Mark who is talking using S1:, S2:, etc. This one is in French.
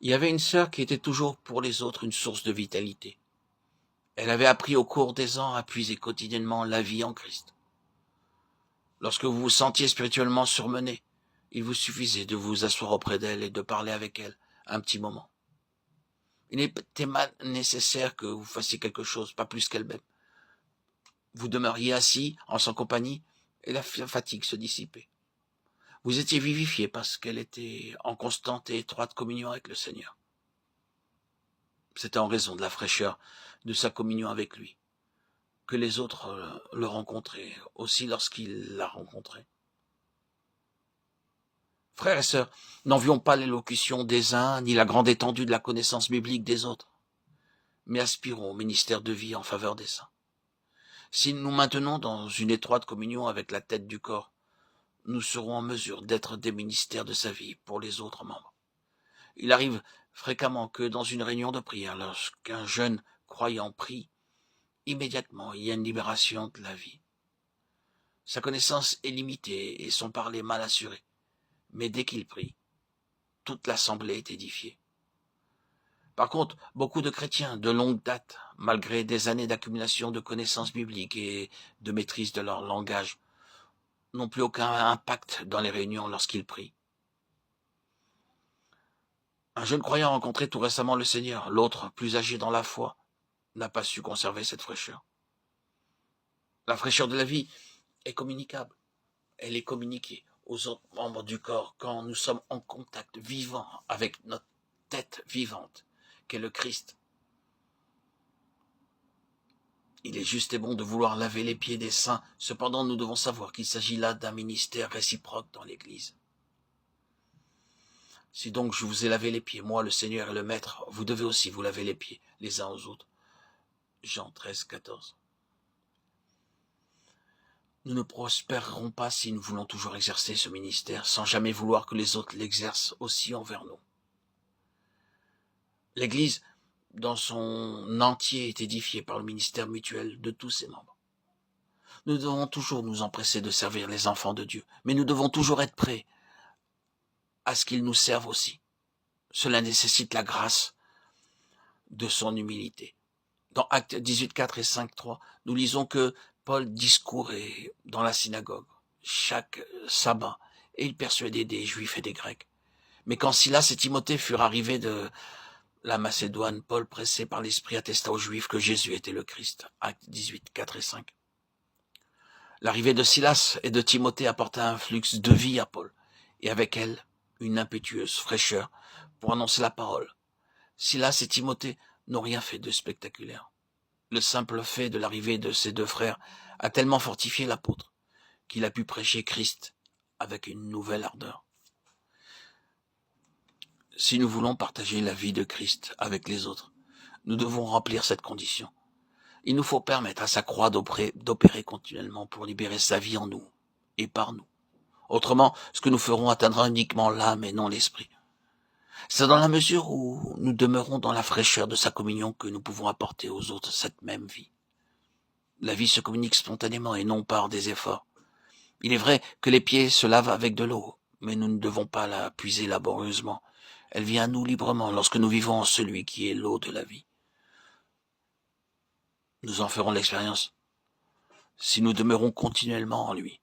S1: Il y avait une sœur qui était toujours pour les autres une source de vitalité. Elle avait appris au cours des ans à puiser quotidiennement la vie en Christ. Lorsque vous vous sentiez spirituellement surmené, il vous suffisait de vous asseoir auprès d'elle et de parler avec elle un petit moment. Il n'était pas nécessaire que vous fassiez quelque chose, pas plus qu'elle-même. Vous demeuriez assis en son compagnie et la fatigue se dissipait. Vous étiez vivifié parce qu'elle était en constante et étroite communion avec le Seigneur. C'était en raison de la fraîcheur de sa communion avec lui que les autres le rencontraient, aussi lorsqu'il la rencontrait. Frères et sœurs, n'envions pas l'élocution des uns, ni la grande étendue de la connaissance biblique des autres, mais aspirons au ministère de vie en faveur des saints. Si nous nous maintenons dans une étroite communion avec la tête du corps, nous serons en mesure d'être des ministères de sa vie pour les autres membres. Il arrive fréquemment que dans une réunion de prière, lorsqu'un jeune croyant prie, immédiatement il y a une libération de la vie. Sa connaissance est limitée et son parler mal assuré. Mais dès qu'il prie, toute l'assemblée est édifiée. Par contre, beaucoup de chrétiens de longue date, malgré des années d'accumulation de connaissances bibliques et de maîtrise de leur langage, n'ont plus aucun impact dans les réunions lorsqu'ils prient. Un jeune croyant a rencontré tout récemment le Seigneur, l'autre, plus âgé dans la foi, n'a pas su conserver cette fraîcheur. La fraîcheur de la vie est communicable. Elle est communiquée aux autres membres du corps quand nous sommes en contact vivant avec notre tête vivante, qu'est le Christ. Il est juste et bon de vouloir laver les pieds des saints, cependant nous devons savoir qu'il s'agit là d'un ministère réciproque dans l'Église. Si donc je vous ai lavé les pieds, moi le Seigneur et le Maître, vous devez aussi vous laver les pieds les uns aux autres. Jean 13, 14. Nous ne prospérerons pas si nous voulons toujours exercer ce ministère sans jamais vouloir que les autres l'exercent aussi envers nous. L'Église, dans son entier, est édifiée par le ministère mutuel de tous ses membres. Nous devons toujours nous empresser de servir les enfants de Dieu, mais nous devons toujours être prêts à ce qu'ils nous servent aussi. Cela nécessite la grâce de son humilité. Dans Actes 18, 4 et 5, 3, nous lisons que Paul discourait dans la synagogue chaque sabbat et il persuadait des Juifs et des Grecs. Mais quand Silas et Timothée furent arrivés de la Macédoine, Paul, pressé par l'Esprit, attesta aux Juifs que Jésus était le Christ. Actes 18, 4 et 5. L'arrivée de Silas et de Timothée apporta un flux de vie à Paul, et avec elle, une impétueuse fraîcheur pour annoncer la parole. Silas et Timothée n'ont rien fait de spectaculaire. Le simple fait de l'arrivée de ces deux frères a tellement fortifié l'apôtre qu'il a pu prêcher Christ avec une nouvelle ardeur. Si nous voulons partager la vie de Christ avec les autres, nous devons remplir cette condition. Il nous faut permettre à sa croix d'opérer continuellement pour libérer sa vie en nous et par nous. Autrement, ce que nous ferons atteindra uniquement l'âme et non l'esprit. C'est dans la mesure où nous demeurons dans la fraîcheur de sa communion que nous pouvons apporter aux autres cette même vie. La vie se communique spontanément et non par des efforts. Il est vrai que les pieds se lavent avec de l'eau, mais nous ne devons pas la puiser laborieusement. Elle vient à nous librement lorsque nous vivons en celui qui est l'eau de la vie. Nous en ferons l'expérience si nous demeurons continuellement en lui.